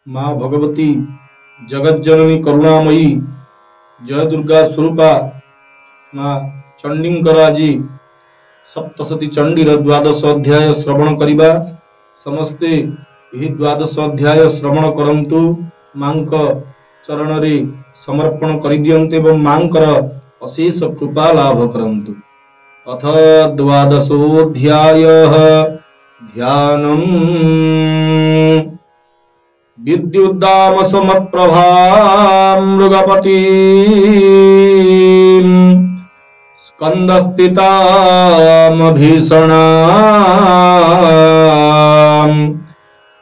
माँ भगवती जगज्जननी करुणामयी जय दुर्गा स्वरूपा माँ चंडींकर आज सप्तशती चंडीर द्वादश अध्याय श्रवण करिबा। समस्ते यही द्वादश अध्याय श्रवण करंतु, मांक चरण रे समर्पण करि दियन्ते एवं मांकर अशेष कृपा लाभ करंतु। अथ द्वादशोऽध्यायः ध्यानम्। विद्युद्दाम समप्रभा मृगपति स्कंदस्थिताम भीषणा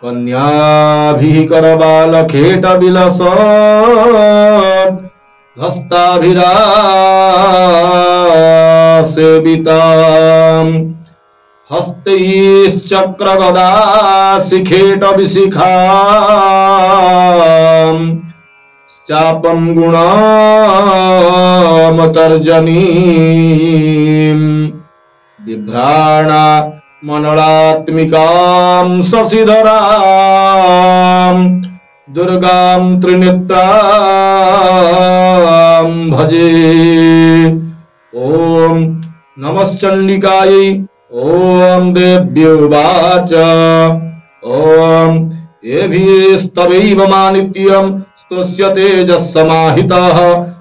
कन्याभिः करबालखेट विलस हस्ताभिरासेविताम् हस्तैश्चक्रगदा शिखेट विशिखाम् चापं गुणामतर्जनीम् बिभ्राणा मनलात्मिकां शशिधरां दुर्गां त्रिनेत्रां भजे। ॐ नमश्चण्डिकायै। ॐ देव्युवाच ॐ एभिस्तवैव मानित्यं स्तुष्य तेजस्समाहितः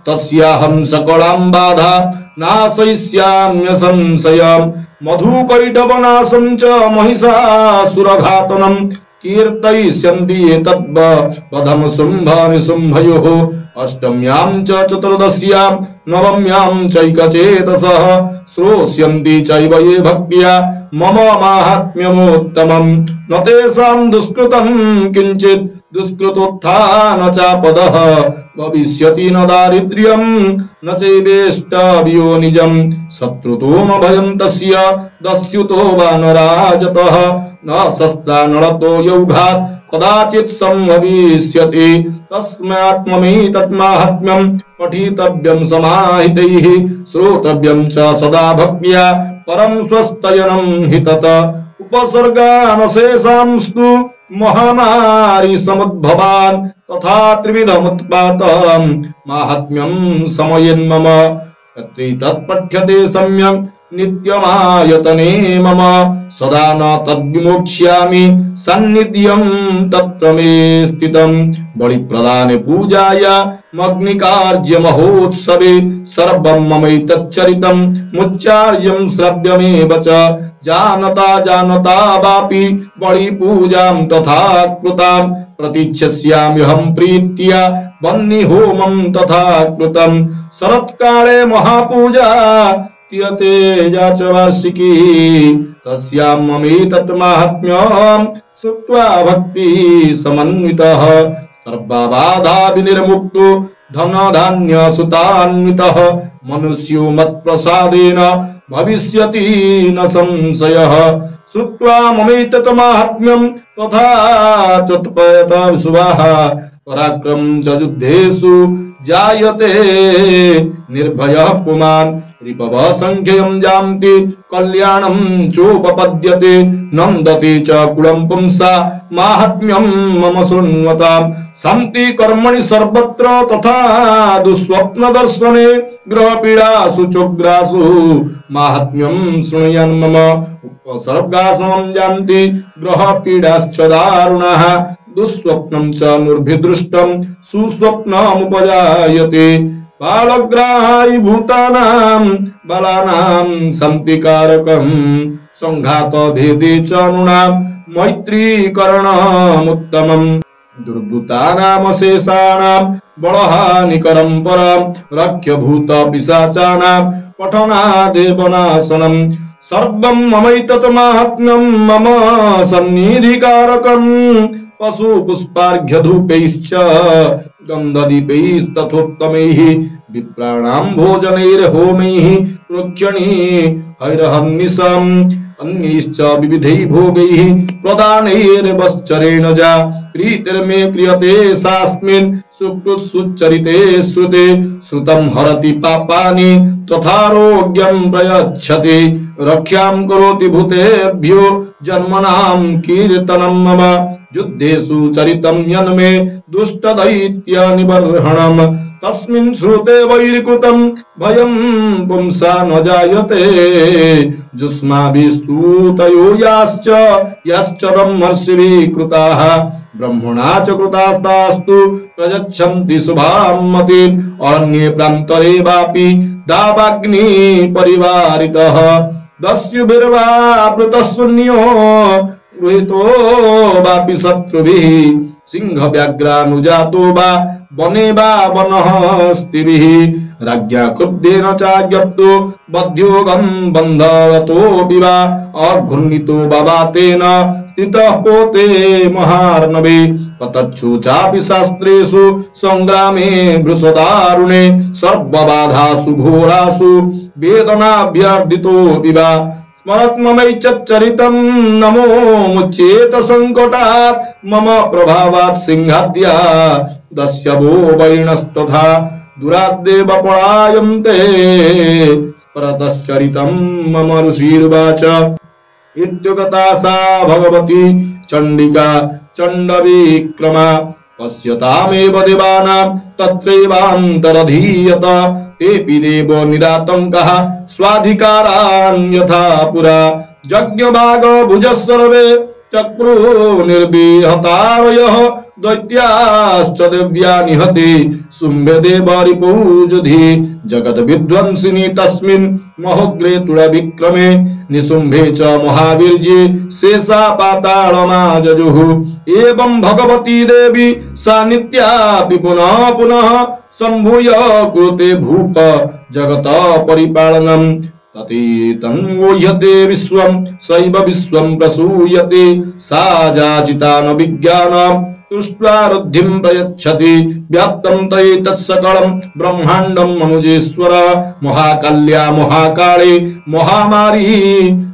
तस्याहं सकलां बाधा नाशयिष्याम्य संशयम् मधुकैटवनाशं च महिषासुरघातनं कीर्तयिष्यन्ति एतद्वधं शुम्भनिशुम्भयोः अष्टम्यां च चतुर्दश्यां नवम्यां चैकचेतसः श्रोष्यन्ति चैव ये भक्त्या मम माहात्म्यमुत्तमं न तेषां दुष्कृतं किञ्चित् दुष्कृतोत्थान चापदः भविष्यति न दारिद्र्यं न चैवेष्टवियो निजं शत्रुतो न भयं तस्य दस्युतो वा न राजतः न शस्त्रा नरतो यौघात् कदाचित् संभविष्यति तस्मात्ममेतन्माहात्म्यं पठितव्यं समाहितैः श्रोतव्यं च सदा भक्त्या परं स्वस्तयनं हि तत् उपसर्गानशेषांस्तु महामारी समुद्भवान् तथा त्रिविधमुत्पातं माहात्म्यं समयेन्मम तत्पठ्यते सम्यक् नित्यमायतने मम सदा न तद्विमोक्ष्यामि सन्निध्यं तत्र मे स्थितं बलिप्रदाने पूजाय मग्निकार्य महोत्सवे सर्वं ममैतच्चरितं मुच्चार्यं श्रव्यमेव च जानता जानता वापि बलिपूजां तथा कृतां प्रतीच्छस्याम्यहं प्रीत्या वह्निहोमं तथा कृतं शरत्काले महापूजा क्रियते या च वार्षिकी तस्यां ममेतत् माहात्म्यं श्रुत्वा भक्ति समन्वितः सर्वबाधा विनिर्मुक्तो धनधान्य सुतान्वितः मनुष्यो मत्प्रसादेन भविष्यति न संशयः श्रुत्वा ममेतत् माहात्म्यं तथा चोत्पयत विश्वाः पराक्रम च युद्धेषु जायते निर्भयः पुमान् रिपव संख्यं जानति कल्याणं चोपपद्यते नन्दति च कुलं पुंसा माहात्म्यं मम शृण्वताम् सन्ति कर्मणि सर्वत्र तथा दुःस्वप्न दर्शने ग्रहपीडासु चोग्रासु माहात्म्यं शृणुयान् मम उपसर्गासमं जानति ग्रहपीडाश्च दारुणः दुःस्वप्नं च निर्भिदृष्टं सुस्वप्नमुपजायते बालग्राहाय भूतानां बलानां सन्ति कारकं संघात भेदे च नृणां मैत्रीकरणमुत्तमम् दुर्भूतानामशेषाणां बलहानिकरं परं रक्ष्यभूत पिशाचानां पठनादेव नाशनं सर्वं ममैतत् माहात्म्यं मम सन्निधिकारकं पशु पुष्पार्घ्यधूपैश्च गन्धदीपैस्तथोत्तमैः विप्राणां भोजनैर्होमैः प्रोक्षणी हैरहन्निशम् अन्यैश्च विविधैः भोगैः प्रदानैर्वश्चरेण जा प्रीतिर्मे क्रियते सास्मिन् सुकृत्सुचरिते श्रुते श्रुतं हरति पापानि तथारोग्यं प्रयच्छति रक्षां करोति भूतेभ्यो जन्मनां कीर्तनं मम युद्धेषु चरितं यन्मे दुष्टदैत्य निबर्हणम् तस्मिन् श्रुते वैरिकृतं भयं पुंसा न जायते जुष्माभिस्तूतयो याश्च ब्रह्मर्षिभिः कृताः ब्रह्मणा च कृतास्तास्तु प्रयच्छन्ति शुभां मतिम् अन्ये प्रान्तरे वापि दावाग्नि परिवारितः दस्युभिर्वावृतः शून्यो गृहीतो वापि शत्रुभिः सिंहव्याघ्रानुजातो वा वने वा वनः स्थिभिः राज्ञा क्रुद्धेन चाज्ञप्तो बध्योगं बन्धवतोऽपि वा अघूर्णितो बवातेन स्थितः पोते महार्णवे ततच्छु चापि शास्त्रेषु संग्रामे वृषदारुणे सर्वबाधासु घोरासु वेदनाभ्यर्दितोऽपि वा स्मरत्ममैचरितं नमो मुच्येत संकटात् मम प्रभावात् सिंहाद्या दस्यवो वैणस्तथा दुराद्देव पलायन्ते परतश्चरितं मम ऋषिर्वाच इत्युक्ता सा भगवती चण्डिका चण्डविक्रमा पश्यतामेव देवानां तत्रैवान्तरधीयत तेऽपि देवो निरातङ्कः स्वाधिकारान् यथा पुरा यज्ञभाग भुजः सर्वे चक्रू निर्विहतारयः दैत्याश्च दिव्या निहते शुम्भे देवरिपूजुधि जगद विध्वंसिनी तस्मिन् महोग्रे तुलविक्रमे निशुम्भे च महावीर्ये शेषा पातालमाजजुः एवं भगवती देवी सा नित्यापि पुनः पुनः सम्भूय कृते भूप जगत परिपालनम् ततीतं वोह्यते विश्वं सैव विश्वं प्रसूयते सा जाचितान विज्ञानं दृष्ट्वा रुद्धिं प्रयच्छति व्याप्तं तये तत्सकलं ब्रह्माण्डं मनुजेश्वर महाकाल्या महाकाले महामारी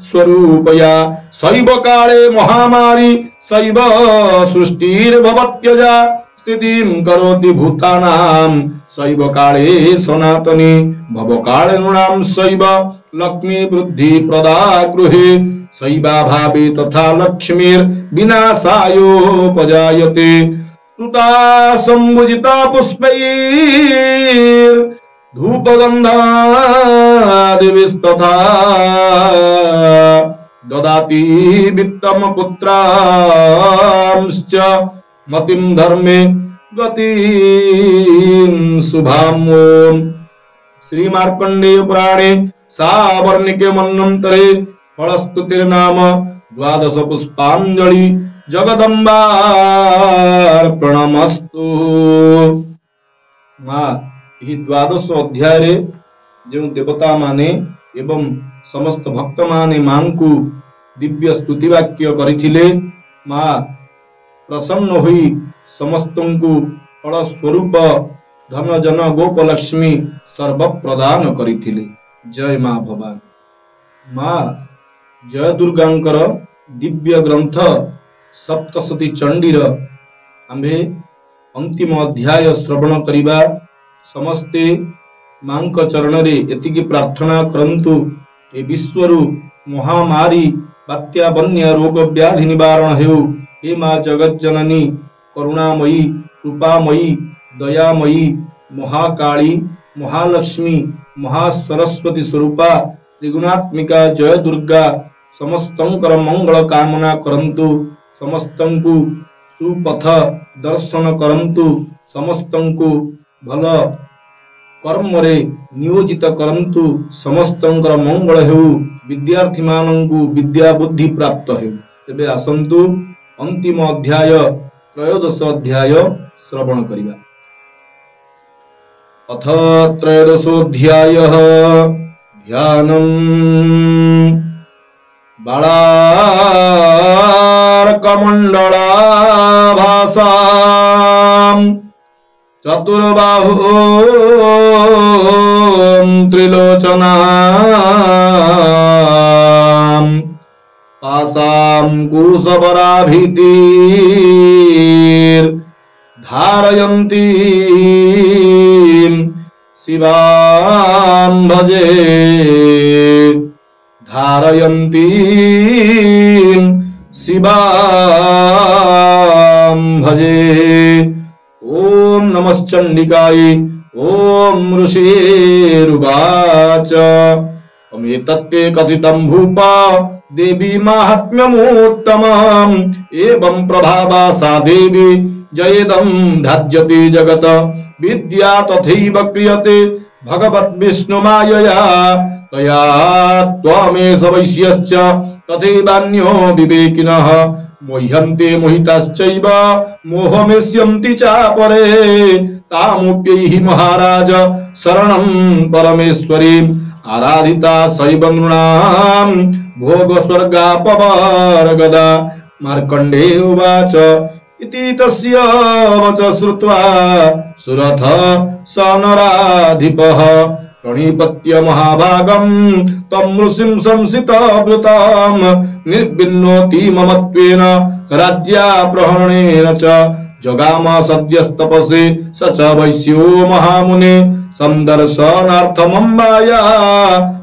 स्वरूपया सैव काले महामारी सैव सृष्टिर्भवत्यजा स्थितिं करोति भूतानां सैव काले सनातनी भवकाले नृणां सैव लक्ष्मी वृद्धि प्रदा गृहे सैवा भावे तथा लक्ष्मीर्विनाशायोपजायते सुता सम्भुजिता पुष्पैर् धूपगन्धादिभिस्तथा ददाति वित्तं पुत्रांश्च मतिं धर्मे गतिं शुभाम्। श्री मार्कण्डेय पुराणे सावर्णिके मन्वन्तरे फलस्तुतिर्नाम द्वादश पुष्पाञ्जलि जगदम्बार्पणमस्तु। मां ଏହି ଦ୍ୱାଦଶ ଅଧ୍ୟାୟରେ ଯେଉଁ ଦେବତା ମାନେ ଏବଂ ସମସ୍ତ ଭକ୍ତ ମାନେ ମାଙ୍କୁ ଦିବ୍ୟ ସ୍ତୁତି ବାକ୍ୟ କରିଥିଲେ ମା ପ୍ରସନ୍ନ ହୋଇ ସମସ୍ତଙ୍କୁ ଫଳ ସ୍ୱରୂପ ଧନ ଜନ ଗୋପଲକ୍ଷ୍ମୀ सर्व प्रदान करिथिले। जय मां भवानी। मां जय दुर्गांकर दिव्य ग्रंथ सप्तशती चंडीर आम्भे अंतिम अध्याय श्रवण करिबा। समस्ते मांक चरण रे एतिकी प्रार्थना करंतु ए विश्वरु महामारी बात्या बन्या रोग व्याधि निवारण हेउ। हे मां जगत जननी करुणामयी कृपामयी दयामयी महाकाली महालक्ष्मी महासरस्वती स्वरूपा त्रिगुणात्मिका जय दुर्गा समस्तंकर मंगल कामना करंतु। समस्तंकु सुपथ दर्शन करंतु। समस्तंकु भल कर्म रे नियोजित करंतु। समस्तंकर मंगल हेउ। विद्यार्थी मानंकु विद्या बुद्धि प्राप्त हेउ। तेबे आसंतु अंतिम अध्याय त्रयोदश अध्याय श्रवण करिबा। अथ त्रयोदशोऽध्यायः ध्यानम्। बालार्कमण्डलाभासाम् चतुर्बाहुं त्रिलोचनाम् तासां कुशवराभीतिर् धारयन्ती शिवां भजे धारयन्ती शिवां भजे। ओम नमश्चंडिकाय। ओम ऋषिरुवाच अमेतत्ते कथितं भूप देवी माहात्म्यमुत्तमम् एवं प्रभावा सा देवी जयेदं ध्याज्यते जगत विद्या तथैव क्रियते भगवद्विष्णुमायया तया त्वमेष वैश्यश्च तथैवान्यो विवेकिनः मोह्यन्ते मोहिताश्चैव मोहमेष्यन्ति चापरे तामुप्यैहि महाराज शरणं परमेश्वरीम् आराधिता सैव नृणां भोग स्वर्गापवर्गदा। मार्कण्डेय उवाच इति तस्य वच श्रुत्वा सुरथ स नराधिपः प्रणिपत्य महाभागं तं ऋषिं संसितवृतं निर्विन्नोति ममत्वेन राज्यापहरणेन च जगाम सद्यस्तपसे स च वैश्यो महामुने सन्दर्शनार्थमम्बाया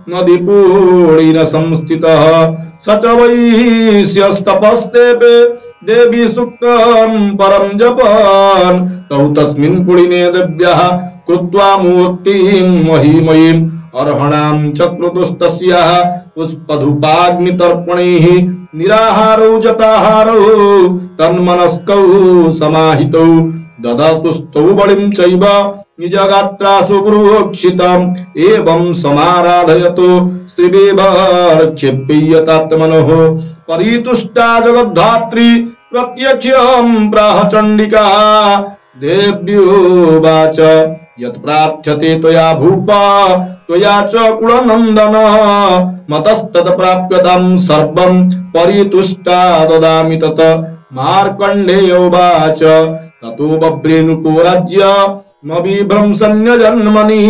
नदीपूर्णेन संस्थितः स च वैश्यस्तपस्तेपे देवी सुक्तं परं जपन् तौ तस्मिन् पुलिने देव्याः कृत्वा मूर्तिं महिमयीम् अर्हणां चक्रतुस्तस्याः पुष्पधूपाग्नितर्पणैः निराहारौ जताहारौ तन्मनस्कौ समाहितौ ददातुस्तौ बलिं चैव निजगात्रासु गुरुक्षितम् एवं समाराधयतो स्त्रीवेवर्क्षेप्यतात्मनः परितुष्टा जगद्धात्री प्रत्यक्षं प्राह चण्डिका देव्योवाच यत् प्रार्थ्यते त्वया भूप त्वया च कुलनन्दन मतस्तत् प्राप्यतां सर्वं परितुष्टा ददामि तत्। मार्कण्डेय उवाच ततो बभ्रे नृपो राज्य मविभ्रंशन्यजन्मनि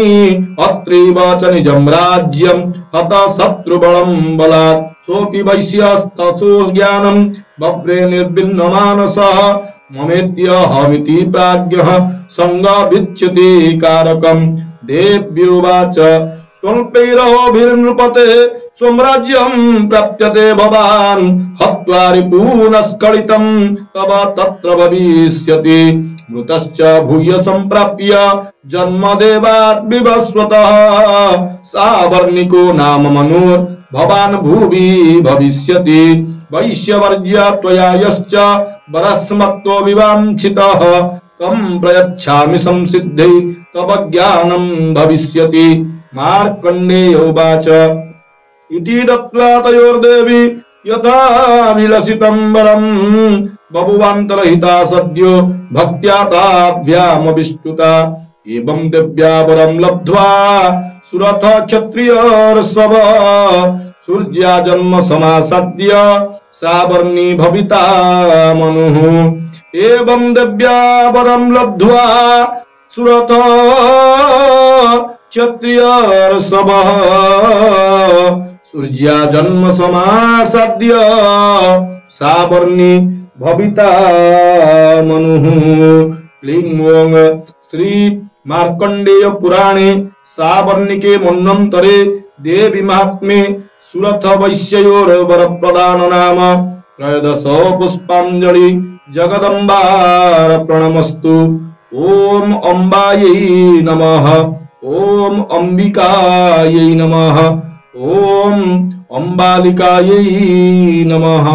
अत्रैव च निजं राज्यं हत शत्रुबलं बलात् सोऽपि वैश्यस्ततो ज्ञानं बभ्रे निर्भिन्नमानसः ममेत्य हविति प्राज्ञः संगविच्युति कारकम्। देव्योवाच स्वल्पैरहोभिर्नृपते स्वं राज्यं प्राप्यते भवान् हत्वा रिपूनस्खलितं तव तत्र भविष्यति मृतश्च भूय सम्प्राप्य जन्मदेवात् विवस्वतः सावर्णिको नाम मनुर् भवान् भुवि भविष्यति वैश्यवर्य त्वया यश्च वरस्मत्तो विवाञ्छितः तं प्रयच्छामि संसिद्धै तव ज्ञानं भविष्यति। मार्कण्डेय उवाच इति दत्त्वा तयोर्देवी यथा विलसितं वरं बभुवान्तरहिता सद्यो भक्त्या ताभ्यामविष्टुता एवं देव्या वरं लब्ध्वा सुरथ क्षत्रियर्षभ सूर्या जन्म समासाद्य सावर्णी भविता मनुः एवं देव्या वरं लब्ध्वा सुरथ क्षत्रियर्षभ सूर्या जन्म समासाद्य सावर्णी भविता मनुः। लिंगों श्री मार्कण्डेय पुराणे सावर्णिके मन्वन्तरे देवी महात्म्ये सुरथ वैश्ययोर वर प्रदान नाम त्रयोदश पुष्पाञ्जलि जगदम्बार्पणमस्तु। ओम अम्बायै नमः। ओम अंबिकायै नमः। ओम अम्बालिकायै नमः।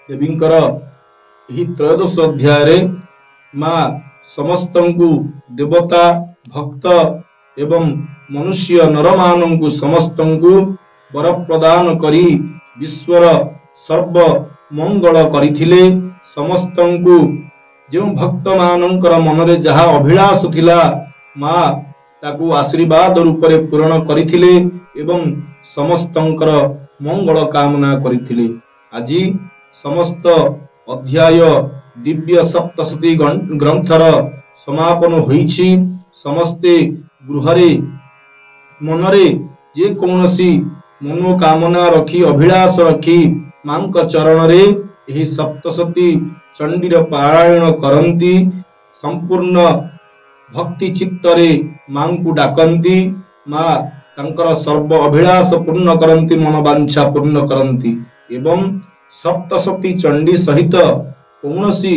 देवींकर ଏହି ତ୍ରୟୋଦଶ ଅଧ୍ୟାୟରେ ମା ସମସ୍ତଙ୍କୁ ଦେବତା ଭକ୍ତ ଏବଂ ମନୁଷ୍ୟ ନରମାନଙ୍କୁ ସମସ୍ତଙ୍କୁ वर प्रदान करी विश्वर सर्व मंगल करिथिले। समस्तंकु जो भक्त मानकर मनरे जहा अभिलाष थिला मां ताकू आशीर्वाद रूप रे पूर्ण करिथिले एवं समस्तंकर मंगल कामना करिथिले। आज समस्त अध्याय दिव्य सप्तशती ग्रंथर समापन होईछि। समस्ते गृहरे मनरे जे कौनसी मनोकामना रखी अभिलाष रखी मांक चरण रे एही सप्तशती चंडीर पारायण करंती संपूर्ण भक्ति चित्तरे मांकु डाकंती माँ तांकर सर्व अभिलाष पूर्ण करंती मनोवांछा पूर्ण करंती एवं सप्तशती चंडी सहित कौनसी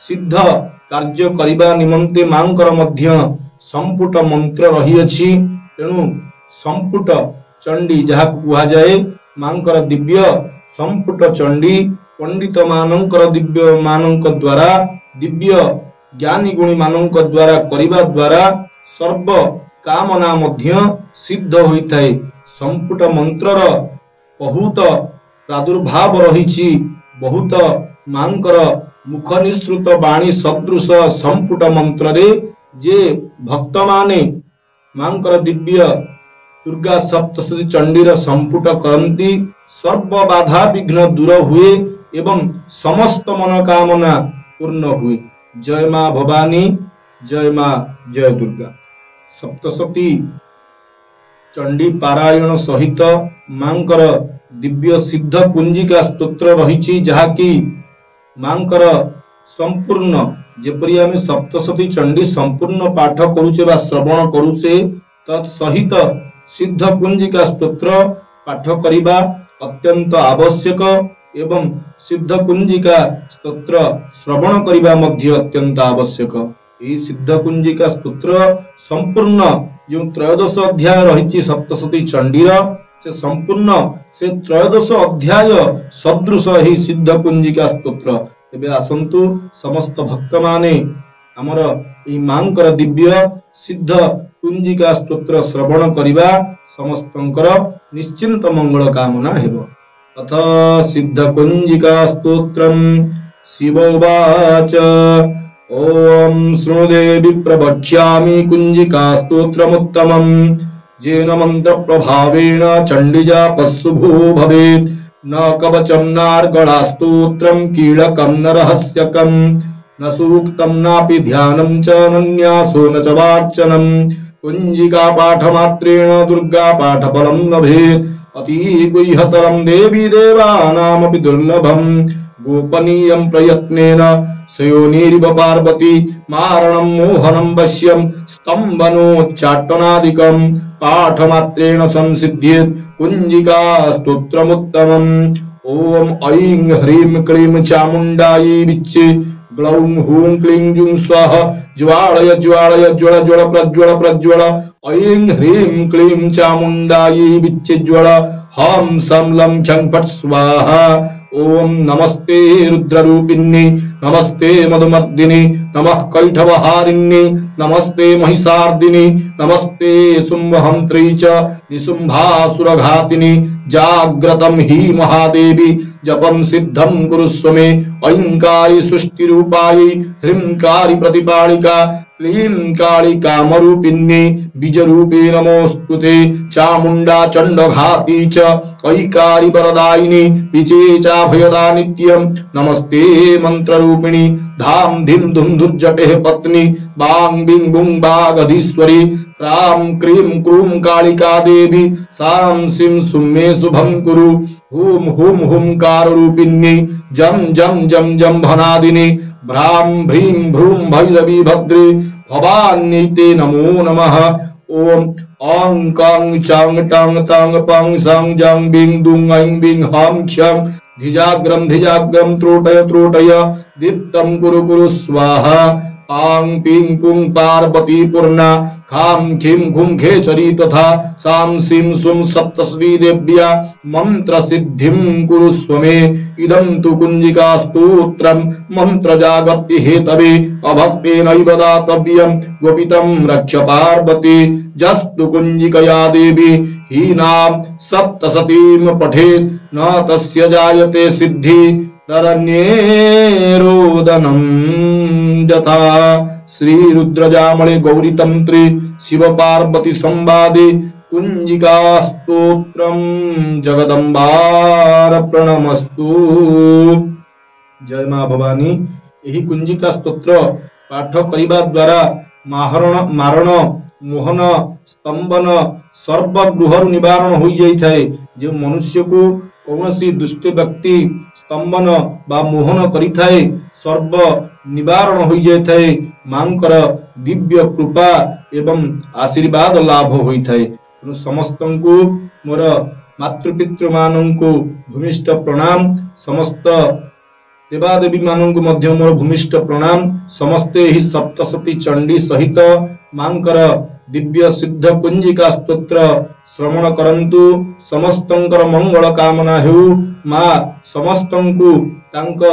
सिद्ध कार्य करिबा निमंते मांकर मध्य संपुट मंत्र रही अछि तेणु संपुट चंडी जहा कुहा जाए मांकर दिव्य संपुट चंडी पंडित मानंकर दिव्य मानंक द्वारा दिव्य ज्ञानी गुणी मानंक द्वारा करिबा द्वारा सर्व कामना मध्य सिद्ध होइथाय संपुट मंत्रर बहुत प्रादुर्भाव रही बहुत मांकर मुख निसृत वाणी सदृश संपुट मंत्र रे जे भक्त माने मांकर दिव्य दुर्गा सप्तशती चंडीर संपुट करंती सर्व बाधा विघ्न दूर हुए एवं समस्त मनोकामना पूर्ण हुए। जय मां भवानी जय मां जय दुर्गा। सप्तशती चंडी पारायण सहित मांकर दिव्य सिद्ध कुंजिका स्तोत्र रही जहाँकि मांकर संपूर्ण जेपरी आम सप्तशती चंडी संपूर्ण पाठ करुचे बा श्रवण करुचे तत्सहित सिद्ध कुंजिका स्तोत्र पाठ करिबा अत्यंत आवश्यक एवं सिद्ध कुंजिका स्तोत्र श्रवण करिबा मध्य अत्यंत आवश्यक। यह सिद्ध कुंजिका स्तोत्र संपूर्ण जो त्रयोदश अध्याय रही सप्तशती चंडीर से संपूर्ण से त्रयोदश अध्याय सदृश ही सिद्ध कुंजिका स्तोत्र। तेबे आसंतु समस्त भक्त माने आमर ई मांकर दिव्य सिद्ध कुंजिका स्तोत्र श्रवण करिबा समस्तंकर निश्चिंत मंगल कामना हेबो। अथ सिद्ध कुंजिका स्तोत्रम शिवोवाच ओम शृणुदेवी प्रवक्ष्यामि कुंजिका स्तोत्रमुत्तमं येन मंत्र प्रभावेण चंडीजा पशुभू भवेत् न कवचं नार्गळा स्तोत्रं कीलकं न रहस्यकं न सूक्तं नापि ध्यानं च नन्यासो न च वार्चनं कुंजिका पाठमात्रेण दुर्गा पाठफलं लभेत् अति गुह्यतरं देवी देवानामपि दुर्लभं गोपनीयं प्रयत्नेन सयोनिरिव पार्वती मारणं मोहनं वश्यं स्तम्भनोच्चाटनादिकं पाठमात्रेण संसिद्ध्येत् कुंजिका स्तोत्रमुत्तमम्। ओम ऐं ह्रीं क्लीं चामुण्डायै विच्चे ग्लौं हूं क्लीं जुं स्वाहा ज्वालय ज्वालय ज्वल ज्वल प्रज्वल प्रज्वल ऐं ह्रीं क्लीं चामुण्डायै विच्चे ज्वल हं सं लं क्षं फट् स्वाहा। ओम नमस्ते रुद्ररूपिण्ये नमस्ते मधुमर्दिनि नमः कैठवहारिण्ये नमस्ते महिषार्दिनि नमस्ते शुम्भहन्त्री च निशुम्भासुरघातिनि जाग्रतं हि महादेवी जपं सिद्धं कुरुस्व मे ऐंकारी सृष्टिरूपायै ह्रींकारी प्रतिपालिका क्लीं काली कामरूपिण्ये बीजरूपे नमोस्तुते चामुण्डा चण्डघाती च ऐकारी वरदायिनी विचे चाभयदा नित्यं नमस्ते मंत्ररूपिणी धाम धीम धुम धुर्जटे पत्नी बांग Bing बुंग बागधीश्वरी cram cream क्रूम Kalika Devi साम सिम सुमे शुभं कुरु हुम हुम हुंकार रूपिण्ये जम जम जम जम भनादिनी भ्राम भ्रीं भ्रूं भैरवी भद्रे भवान्यैते नमो नमः। ओम ओं कं चांग टांग तांग पांग सांग जांग बिंग दुंग ऐं बिंग हां क्षं धिजाग्रम त्रोटय त्रोटय दीप्तं कुरु कुरु स्वाहा। आं पिं पुं पार्वती पूर्णा खां खीं खुं खेचरी तथा सां सिं सुं सप्तशती देव्या मंत्र सिद्धिं कुरुस्व मे इदं तु कुंजिका स्तोत्रं मंत्र जागर्ति हेतवे अभक्तेनैव दातव्यं गोपितं रक्ष पार्वती जस्तु कुंजिकया देवी हीनां सप्तशतीं पठेत् न तस्य जायते सिद्धि तरण्ये रोदनं यथा। श्री रुद्रजामले गौरीतंत्रे शिव पार्वती संवादे कुंजिका स्तोत्रम जगदम्बार प्रणमस्तु। जय मां भवानी। यही कुंजिका स्तोत्र पाठ करिबा द्वारा मारण मोहन स्तंभन सर्व गृह निवारण हो जाए। जो मनुष्य को कौनसी दुष्ट व्यक्ति स्तंभन बा मोहन करिथाए सर्व निवारण हो जाए मांकर दिव्य कृपा एवं आशीर्वाद लाभ होइथाए। तेणु समस्त मोर मातृपितृ मानंकु भूमिष्ठ प्रणाम, समस्त देवादेवी मानंकु मध्य मोर भूमिष्ठ प्रणाम। समस्ते ही सप्तशती चंडी सहित मांकर दिव्य सिद्ध कुंजिका स्तोत्र श्रवण करंतु। समस्तंकर मंगल कामना हेउ। मां समस्तंकु तांक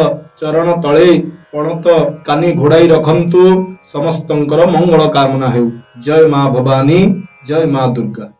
चरण तळे पणत कानी घोड़ाई रखंतु। समस्तंकर मंगल कामना हेउ। जय मां भवानी, जय मां दुर्गा।